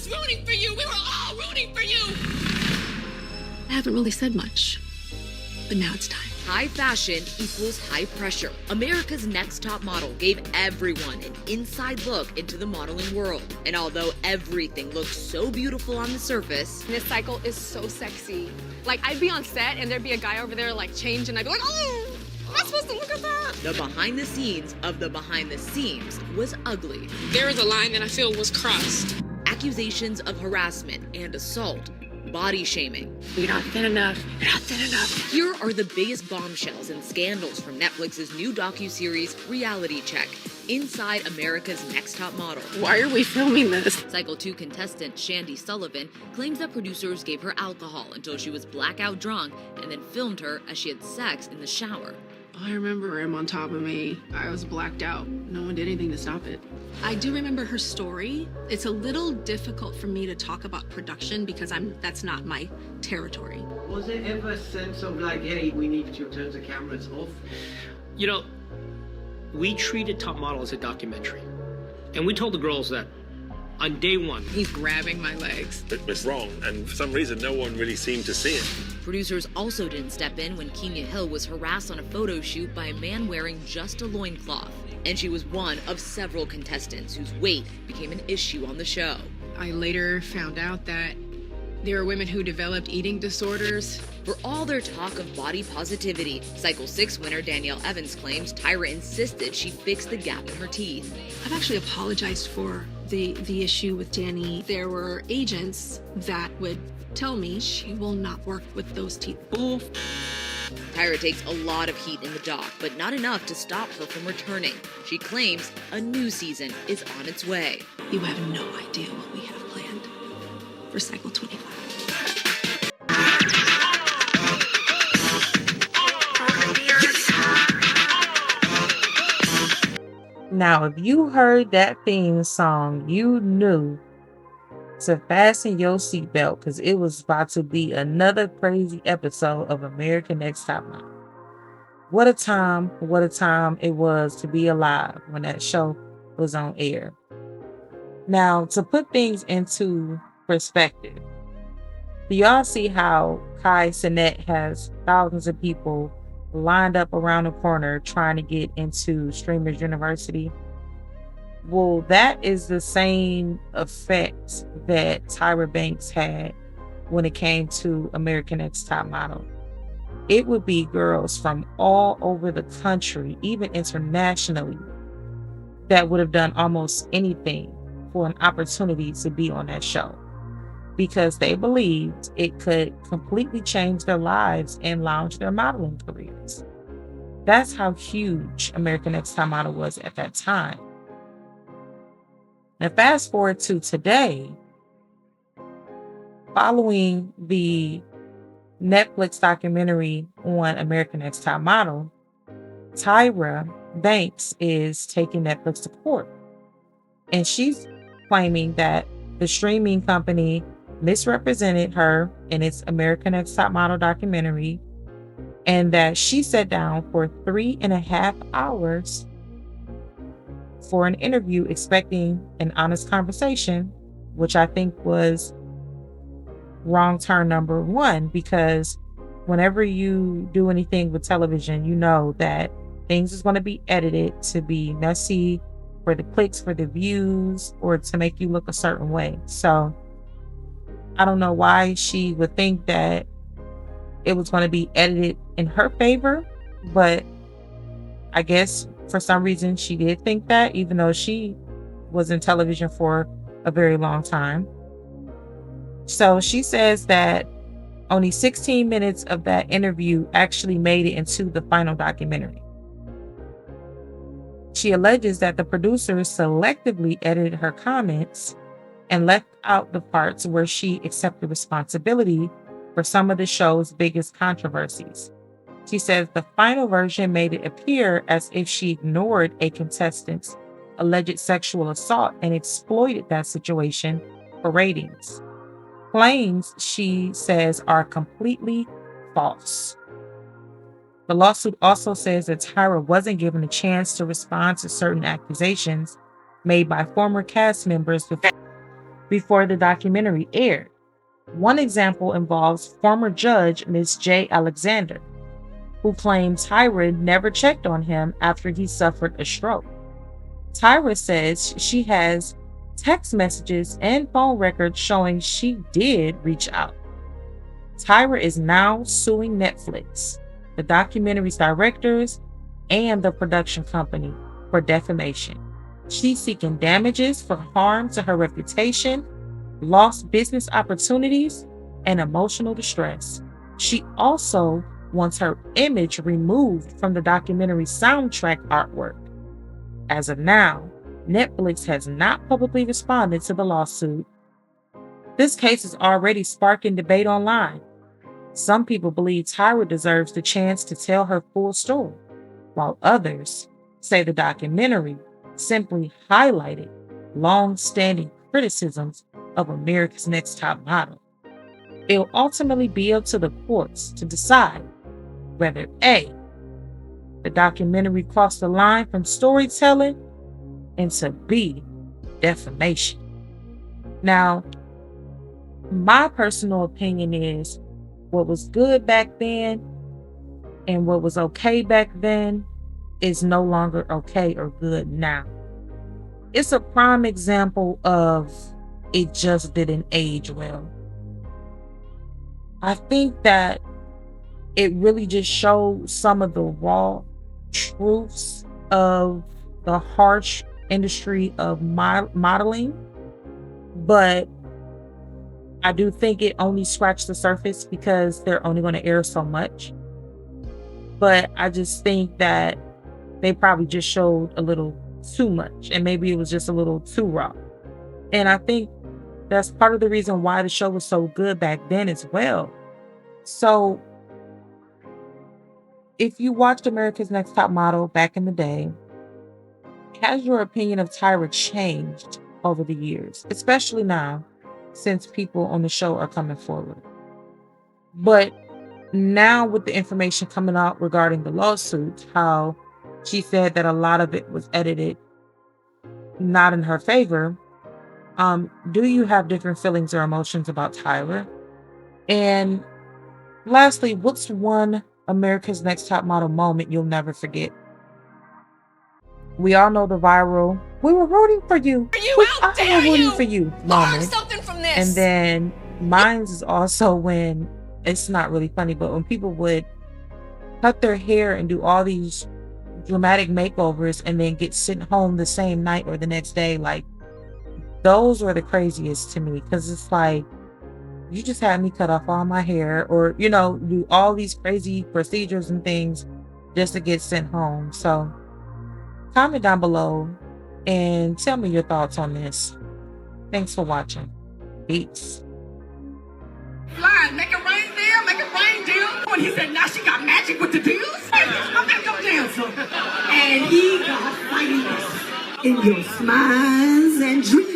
was rooting for you. We were all rooting for you. I haven't really said much, but now it's time. High fashion equals high pressure. America's Next Top Model gave everyone an inside look into the modeling world. And although everything looks so beautiful on the surface, this cycle is so sexy. Like, I'd be on set and there'd be a guy over there like change and I'd be like, oh, am I supposed to look at that? the behind the scenes of the behind the scenes was ugly. There is a line that I feel was crossed. Accusations of harassment and assault. Body shaming. You're not thin enough. You're not thin enough. Here are the biggest bombshells and scandals from Netflix's new docuseries Reality Check, Inside America's Next Top Model. Why are we filming this? Cycle 2 contestant Shandy Sullivan claims that producers gave her alcohol until she was blackout drunk and then filmed her as she had sex in the shower. I remember him on top of me. I was blacked out. No one did anything to stop it. I do remember her story. It's a little difficult for me to talk about production because that's not my territory. Was there ever a sense of like, hey, we need to turn the cameras off? You know, we treated Top Model as a documentary. And we told the girls that on day one. He's grabbing my legs. It was wrong, and for some reason, no one really seemed to see it. Producers also didn't step in when Kenya Hill was harassed on a photo shoot by a man wearing just a loincloth. And she was one of several contestants whose weight became an issue on the show. I later found out that there are women who developed eating disorders. For all their talk of body positivity, Cycle 6 winner Danielle Evans claims Tyra insisted she fix the gap in her teeth. I've actually apologized for the issue with Danny. There were agents that would tell me she will not work with those teeth. Bull. Tyra takes a lot of heat in the dock, but not enough to stop her from returning. She claims a new season is on its way. You have no idea what we have planned for Cycle 25. Now, if you heard that theme song, you knew to fasten your seatbelt because it was about to be another crazy episode of American Next Top Model. What a time it was to be alive when that show was on air. Now, to put things into perspective, do y'all see how Kai Cenat has thousands of people lined up around the corner trying to get into Streamers University? Well, that is the same effect that Tyra Banks had when it came to American Next Top Model. It would be girls from all over the country, even internationally, that would have done almost anything for an opportunity to be on that show because they believed it could completely change their lives and launch their modeling careers. That's how huge American Next Top Model was at that time. Now, fast forward to today, following the Netflix documentary on American Next Top Model, Tyra Banks is taking Netflix to court. And she's claiming that the streaming company misrepresented her in its American Next Top Model documentary, and that she sat down for 3.5 hours for an interview expecting an honest conversation, which I think was wrong turn number one, because whenever you do anything with television, you know that things is going to be edited to be messy for the clicks, for the views, or to make you look a certain way. So I don't know why she would think that it was going to be edited in her favor, but I guess for some reason she did think that, even though she was in television for a very long time. So she says that only 16 minutes of that interview actually made it into the final documentary. She alleges that the producers selectively edited her comments and left out the parts where she accepted responsibility for some of the show's biggest controversies. She says the final version made it appear as if she ignored a contestant's alleged sexual assault and exploited that situation for ratings. Claims, she says, are completely false. The lawsuit also says that Tyra wasn't given a chance to respond to certain accusations made by former cast members before before the documentary aired. One example involves former judge Ms. J. Alexander, who claimed Tyra never checked on him after he suffered a stroke. Tyra says she has text messages and phone records showing she did reach out. Tyra is now suing Netflix, the documentary's directors, and the production company for defamation. She's seeking damages for harm to her reputation, lost business opportunities, and emotional distress. She also wants her image removed from the documentary soundtrack artwork. As of now, Netflix has not publicly responded to the lawsuit. This case is already sparking debate online. Some people believe Tyra deserves the chance to tell her full story, while others say the documentary simply highlighted long-standing criticisms of America's Next Top Model. It'll ultimately be up to the courts to decide whether A, the documentary crossed the line from storytelling into B, defamation. Now, my personal opinion is what was good back then and what was okay back then is no longer okay or good now. It's a prime example of it just didn't age well. I think that it really just showed some of the raw truths of the harsh industry of modeling, but I do think it only scratched the surface because they're only going to air so much. But I just think that they probably just showed a little too much, and maybe it was just a little too raw. And I think that's part of the reason why the show was so good back then as well. So if you watched America's Next Top Model back in the day, has your opinion of Tyra changed over the years, especially now since people on the show are coming forward? But now with the information coming out regarding the lawsuit, how she said that a lot of it was edited not in her favor, do you have different feelings or emotions about Tyra? And lastly, what's one America's Next Top Model moment you'll never forget? We all know the viral, "We were rooting for you. How dare rooting you? for you" Learn moment. something from this. And then mine is also when, it's not really funny, but when people would cut their hair and do all these dramatic makeovers and then get sent home the same night or the next day, like, those were the craziest to me, because it's like, you just had me cut off all my hair, or, do all these crazy procedures and things just to get sent home. So comment down below and tell me your thoughts on this. Thanks for watching. Peace. Fly, make it rain deal, make it rain deal. When he said, now she got magic with the deals. I'm not your dancer. And he got fighting in your smiles and dreams.